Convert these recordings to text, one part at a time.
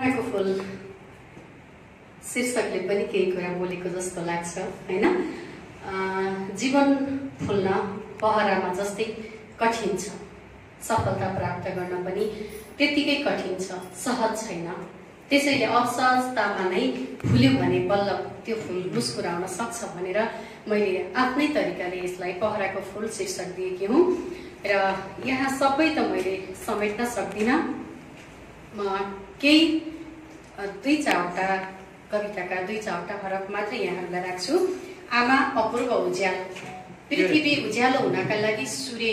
पहराको फूल शीर्षकले पनि केही कुरा बोलेको जस्तो लाग्छ हैन। जीवन फुल्न पहरामा जस्तै कठिन छ, सफलता प्राप्त गर्न पनि त्यतिकै कठिन छ, सहज छैन। त्यसैले असहजतामा नै फुल्यो भने बल्ल त्यो फूल मुस्कुराउन सक्छ भनेर मैले आफ्नै तरिकाले यसलाई पहराको फूल शीर्षक दिएकी हुँ। र यहाँ सबै त मैले समेट्न सक्दिनँ, म केही दुई चारवटा कविताका दुई चारवटा हरफ मात्रै यहाँहरूलाई राख्छु। आमा अपूर्व उज्यालो। पृथ्वी उज्यालो हुनका लागि सूर्य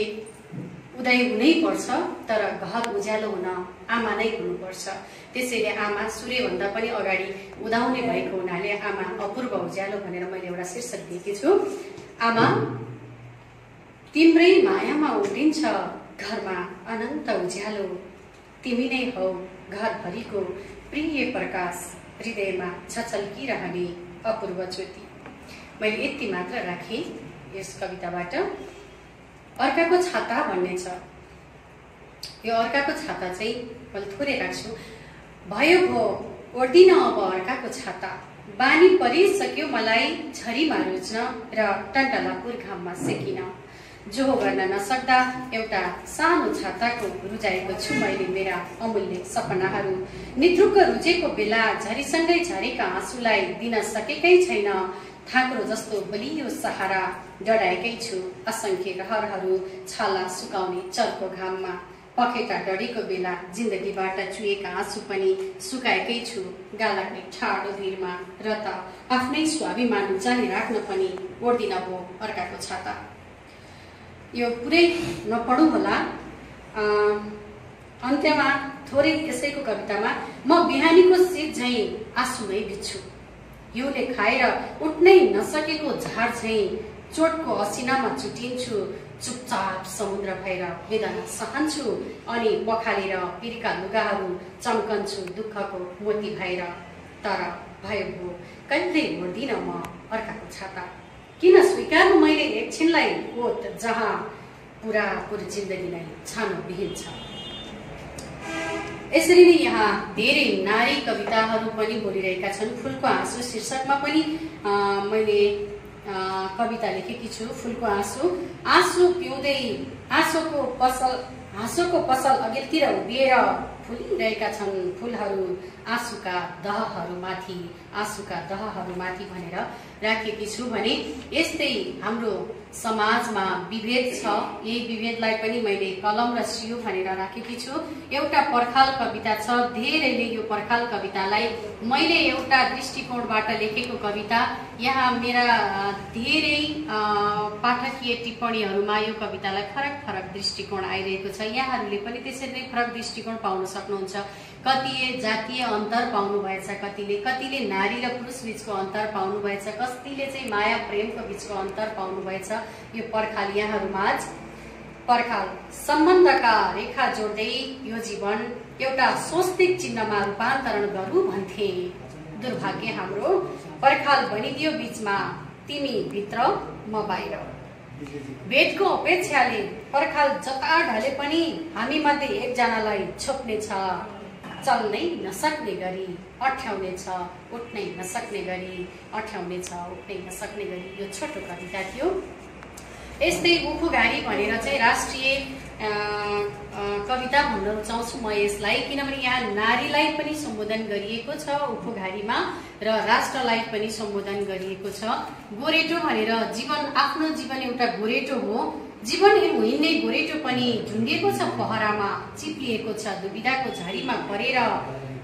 उदय हुनै पर्छ, तर घर उज्यालो हुन आमा नै हुनुपर्छ। त्यसैले आमा सूर्यभन्दा पनि अगाडि उदाउने भएको हुनाले आमा अपूर्व उज्यालो भनेर मैले एउटा शीर्षक दिएकी छु। आमा तिम्रै मायामा उठिन्छ घरमा अनन्त उज्यालो, तिमी नै हौ घरभरिको प्रिय प्रकाश, हृदयमा छचल्किरहने अपूर्व ज्योति। मैले यति मात्र राखेँ यस कविताबाट। अर्काको छाता भन्ने छ। यो अर्काको छाता चाहिँ मैले थोरै राख्छु। भयो भो ओर्दिन अब अर्काको छाता, बानी परिसक्यो मलाई झरीमा रुच्न र टन्टलापुर घाममा सेकिन। जो गर्न नसक्दा एउटा सानो छाताको रुजाएको छु मैले मेरा अमूल्य सपनाहरू। निद्रुक रुचेको बेला झरीसँगै झरेका आँसुलाई दिन सकेकै छैन, थाक्रो जस्तो बलियो सहारा डढाएकै छु। असंख्य रहरहरू छाला सुकाउने चर्को घाममा, पखेटा डढेको बेला जिन्दगीबाट चुएका आँसु पनि सुकाएकै छु गालाकै ठाडो भिरमा। र त आफ्नै स्वाभिमान जारी राख्न पनि ओर्दिन भो अर्काको छाता। यो पुरै नपढौँ होला, अन्त्यमा थोरै यसैको कवितामा म बिहानीको शीत झैं आँसुमै बित्छु, हिउँले खाएर उठ्नै नसकेको झाड झैं चोटको असिनामा चुटिन्छु। चुपचाप समुद्र भएर वेदना सहन्छु, अनि पखालेर पिरका लुगाहरू चम्कन्छु दुःखको मोती भएर। तर भयो भो कहिल्यै ओर्दिन म अर्काको छाता, किन स्वीकार्नु मैले एकछिनलाई ओत जहाँ पुरापुर जिन्दगी नै छानो विहीन छ। यसरी नै यहाँ धेरै नारी कविताहरू पनि बोलिरहेका छन्। फुलको आँसु शीर्षकमा पनि मैले कविता लेखेकी छु। फुलको आँसु। आँसु पिउँदै हाँसोको पसल अघिल्तिर उभिएर फुलिरहेका छन् फुलहरू आँसुका दहहरूमाथि भनेर राखेकी छु भने यस्तै हाम्रो समाजमा विभेद छ। यही विभेदलाई पनि मैले कलम र सियो भनेर राखेकी छु। एउटा पर्खाल कविता छ। धेरैले यो पर्खाल कवितालाई मैले एउटा दृष्टिकोणबाट लेखेको कविता, यहाँ मेरा धेरै पाठकीय टिप्पणीहरूमा यो कवितालाई फरक फरक दृष्टिकोण आइरहेको छ। यहाँहरूले पनि त्यसरी नै फरक दृष्टिकोण पाउन सक्नुहुन्छ। कतिले जातीय अन्तर पाउनु भएछ, कतिले नारी र पुरुष बीचको अन्तर पाउनु भएछ, कतिले चाहिँ माया प्रेमको बीचको अन्तर पाउनु भएछ। यो पर्खाल यहाँहरूमाझ पर्खाल सम्बन्धका रेखा जोड्दै यो जीवन एउटा स्वस्तिक चिन्हमा रूपान्तरण गरौँ भन्थे। दुर्भाग्य हाम्रो पर्खाल बनिदियो बीचमा, तिमी भित्र म बाहिर। भेटको अपेक्षाले पर्खाल जता ढले पनि हामी मध्ये एकजनालाई छोप्ने छ, चल्नै नसक्ने गरी अठ्याउने छ, उठ्नै नसक्ने गरी अठ्याउने छ, उठ्नै नसक्ने गरी। यो छोटो कविता थियो। यस्तै उखुघारी भनेर चाहिँ राष्ट्रिय कविता भन्न रुचाउँछु म यसलाई, किनभने यहाँ नारीलाई पनि सम्बोधन गरिएको छ उखुघारीमा र राष्ट्रलाई पनि सम्बोधन गरिएको छ। गोरेटो भनेर जीवन, आफ्नो जीवन एउटा गोरेटो हो। जीवन हिँड्ने गोरेटो पनि ढुङ्गेको छ पहरामा, चिप्लिएको छ दुविधाको झरीमा परेर।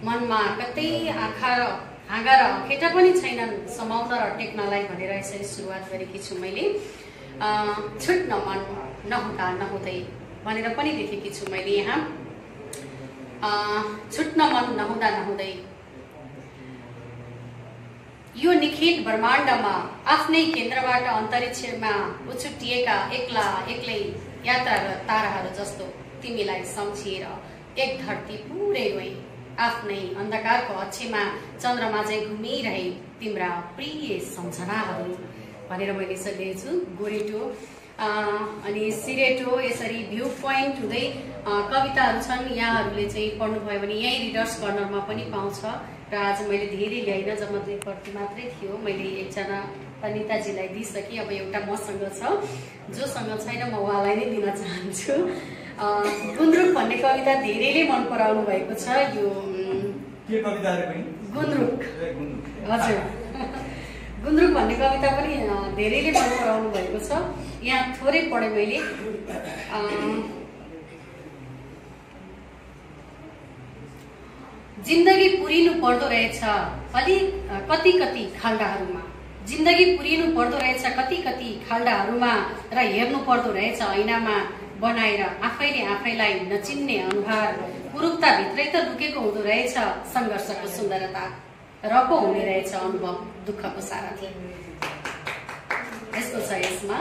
मनमा कतै आँखा र हाँगा र अखेटा पनि छैनन् समाउन र टेक्नलाई भनेर यसरी सुरुवात गरेकी छु मैले। छुट्न मन नहुँदा नहुँदै भनेर पनि लेखेकी छु मैले यहाँ। छुट्न मन नहुँदा नहुँदै यो निखिल ब्रह्माण्डमा आफ्नै केन्द्रबाट अन्तरिक्षमा उछुटिएका एक्लै यात्रारत ताराहरू जस्तो तिमीलाई सम्झिएर एक धरती पुरै रोई। आफ्नै अन्धकारको अक्षमा चन्द्रमा चाहिँ घुमिरहे तिम्रा प्रिय सम्झनाहरू भनेर मैले यसरी लेखेको छु। गोरेटो अनि सिरेटो यसरी भ्यू पोइन्ट हुँदै कविताहरू छन्। यहाँहरूले चाहिँ पढ्नुभयो भने यहीँ रिडर्स कर्नरमा पनि पाउँछ। र आज मैले धेरै ल्याइन, जम्मा 2 प्रति मात्रै थियो। मैले एकजना अनिताजीलाई दिइसकेँ, अब एउटा मसँग छ। जोसँग छैन म उहाँलाई नै दिन चाहन्छु। गुन्द्रुक भन्ने कविता धेरैले मन पराउनु भएको छ। यो के कविता रे पनि? गुन्द्रुक, हजुर। गुन्द्रुक भन्ने कविता पनि धेरैले मन पराउनु भएको छ। यहाँ थोरै पढेँ मैले। जिन्दगी पुरिनु पर्दो रहेछ कति कति खाल्डाहरूमा। जिन्दगी पुरिनु पर्दो रहेछ कति कति खाल्डाहरूमा, र हेर्नु पर्दो रहेछ ऐनामा बनाएर आफैले आफैलाई नचिन्ने अनुहार। कुरूपता भित्रै त लुकेको हुँदो रहेछ संघर्षको सुन्दरता, र पो हुने रहेछ अनुभव दुःखको सारथी। यस्तो छ यसमा।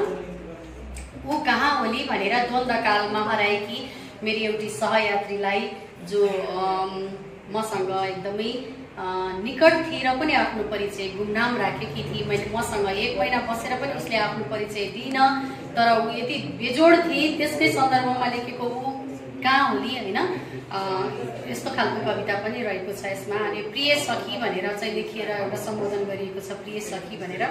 ऊ कहाँ होली भनेर द्वन्द्वकालमा हराएकी मेरी एउटी सहयात्रीलाई, जो मसँग एकदमै निकट थिए र पनि आफ्नो परिचय गुमनाम राखेकी थिए। मैले मसँग 1 महिना बसेर पनि उसले आफ्नो परिचय दिइन, तर ऊ यति बेजोड थिए। त्यसकै सन्दर्भमा लेखेको ऊ कहाँ होली होइन, यस्तो खालको कविता पनि रहेको छ यसमा। अनि प्रिय सखी भनेर चाहिँ लेखिएर एउटा सम्बोधन गरिएको छ, प्रिय सखी भनेर।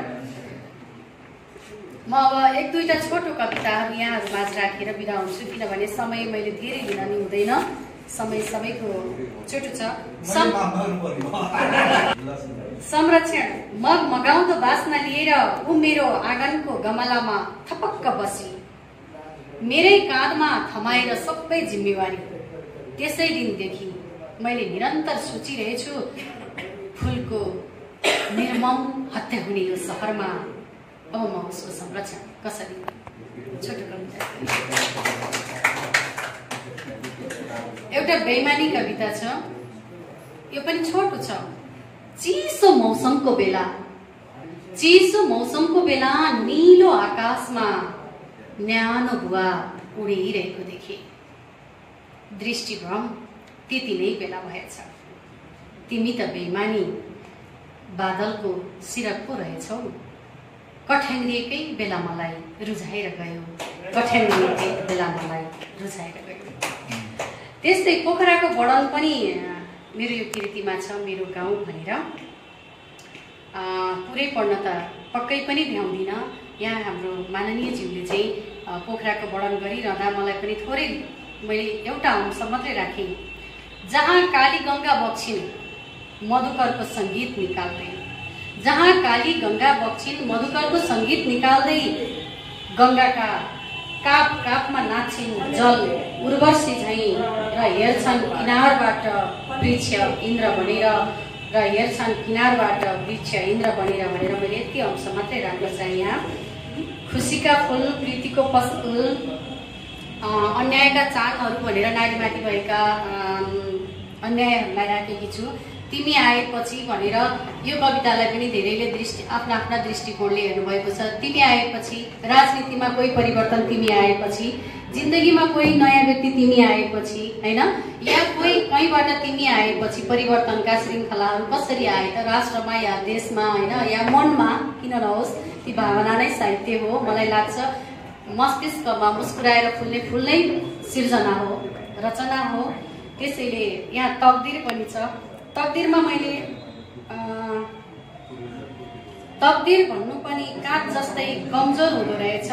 म अब 1-2टा छोटो कविताहरू यहाँहरू माझ राखेर बिदा हुन्छु, किनभने समय मैले धेरै लिन नि हुँदैन। समय सबैको छोटो छ। संरक्षण। मग मगाउँदो बास्ना लिएर ऊ मेरो आँगनको गमलामा थपक्क बसी, मेरै काँधमा थमाएर सबै जिम्मेवारी। त्यसै दिनदेखि मैले निरन्तर सोचिरहेछु, फुलको निर्मम हत्या हुने यो सहरमा अब म उसको संरक्षण कसरी। छोटो कविता। एउटा बेइमानी कविता छ, यो पनि छोटो छ। चिसो मौसमको बेला नीलो आकाशमा न्यानो भुवा उडिरहेको देखे। दृष्टिभ्रम त्यति नै बेला भएछ। तिमी त बेइमानी बादलको सिरक पो रहेछौ। कठ्याङ्ग्रिएकै बेला मलाई रुझाएर गयो। त्यस्तै पोखराको वर्णन पनि मेरो यो कृतिमा छ, मेरो गाउँ भनेर। पुरै पढ्न त पक्कै पनि भ्याउँदिन। यहाँ हाम्रो माननीय ज्यूले चाहिँ पोखराको वर्णन गरिरहँदा मलाई पनि थोरै मैले एउटा अंश मात्रै राखेँ। जहाँ काली गंगा बग्छिन् मधुकरको संगीत निकाल्दै, जहाँ काली गंगा बग्छिन् मधुकरको संगीत निकाल्दै, गंगाका काप कापमा नाच्छिन् जल उर्वशी झैं, र हेर्छन् किनारबाट वृक्ष इन्द्र बनेर, भनेर मैले यति अंश मात्रै राख्न चाहे। यहाँ खुसीका फूल, प्रीतिको पसल, अन्यायका चाङहरू भनेर नारीमाथि भएका अन्यायहरूलाई राखेकी छु। तिमी आएपछि भनेर यो कवितालाई पनि धेरैले आफ्ना दृष्टिकोणले हेर्नुभएको छ। तिमी आएपछि, राजनीतिमा कोही परिवर्तन तिमी आएपछि, जिन्दगीमा कोही नयाँ व्यक्ति तिमी आएपछि हैन, या कोही कहीँबाट तिमी आएपछि परिवर्तनका श्रृङ्खलाहरू कसरी आए त राष्ट्रमा या देशमा हैन, या मनमा किन नहोस्, ती भावना नै साहित्य हो। मलाई लाग्छ मस्तिष्कमा मुस्कुराएर फुल्ने फुल नै सिर्जना हो, रचना हो। त्यसैले यहाँ तकदिर पनि छ। तकदिरमा मैले तकदिर भन्नु पनि काठ जस्तै कमजोर हुँदो रहेछ,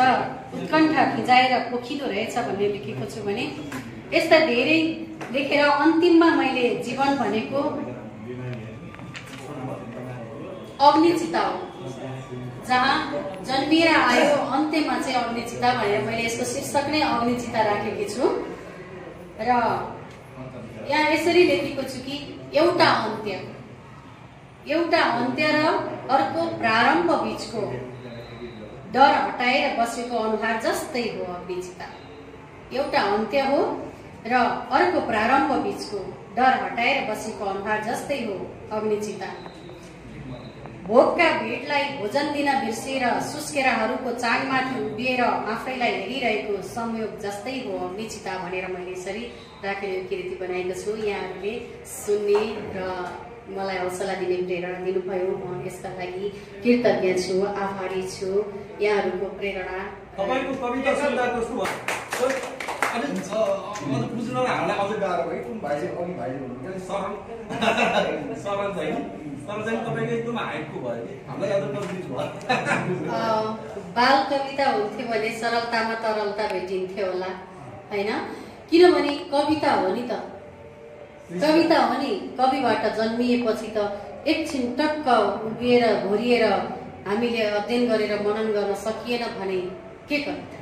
उत्कण्ठा भिजाएर पोखिँदो रहेछ भन्ने लेखेको छु भने यस्ता धेरै लेखेर अन्तिममा मैले जीवन भनेको अग्निचिता हो, जहाँ जन्मिएर आयो अन्त्यमा चाहिँ अग्निचिता भनेर मैले यसको शीर्षक नै अग्निचिता राखेकी छु। र यहाँ यसरी लेखेको छु कि एउटा अन्त्य र अर्को प्रारम्भ बीचको डर हटाएर बसेको अनुहार जस्तै हो अग्निचिता। एउटा अन्त्य हो र अर्को प्रारम्भ बीचको डर हटाएर बसेको अनुहार जस्तै हो अग्निचिता। भोकका भिडलाई भोजन दिन बिर्सेर सुस्केराहरूको चाङमाथि उभिएर आफैलाई हेरिरहेको संयोग जस्तै हो अग्निचिता भनेर मैले यसरी राखेर यो कृति बनाएको छु। यहाँहरूले सुन्ने र मलाई हौसला दिने प्रेरणा दिनुभयो, म यसका लागि कृतज्ञ छु, आभारी छु। यहाँहरूको प्रेरणा तपाईको कविता सुन्दा कस्तो भयो? अनि अझ बुझ्न हामीलाई अझ गाह्रो भयो। कुन भाइले अघि भाइले भन्नु कि सरल सरल छैन। तर चाहिँ तपाईको एकदम हाइटको भयो कि हामीलाई अझ कन्फ्युज भयो। बाल कविता हुन्थ्यो भने सरलतामा तरलता भेटिन्थ्यो होला हैन? किनभने कविता हो नि त, कविता हो नि। कविबाट जन्मिएपछि त एकछिन टक्क उभिएर घोरिएर हामीले अध्ययन गरेर मनन गर्न सकिएन भने के कविता?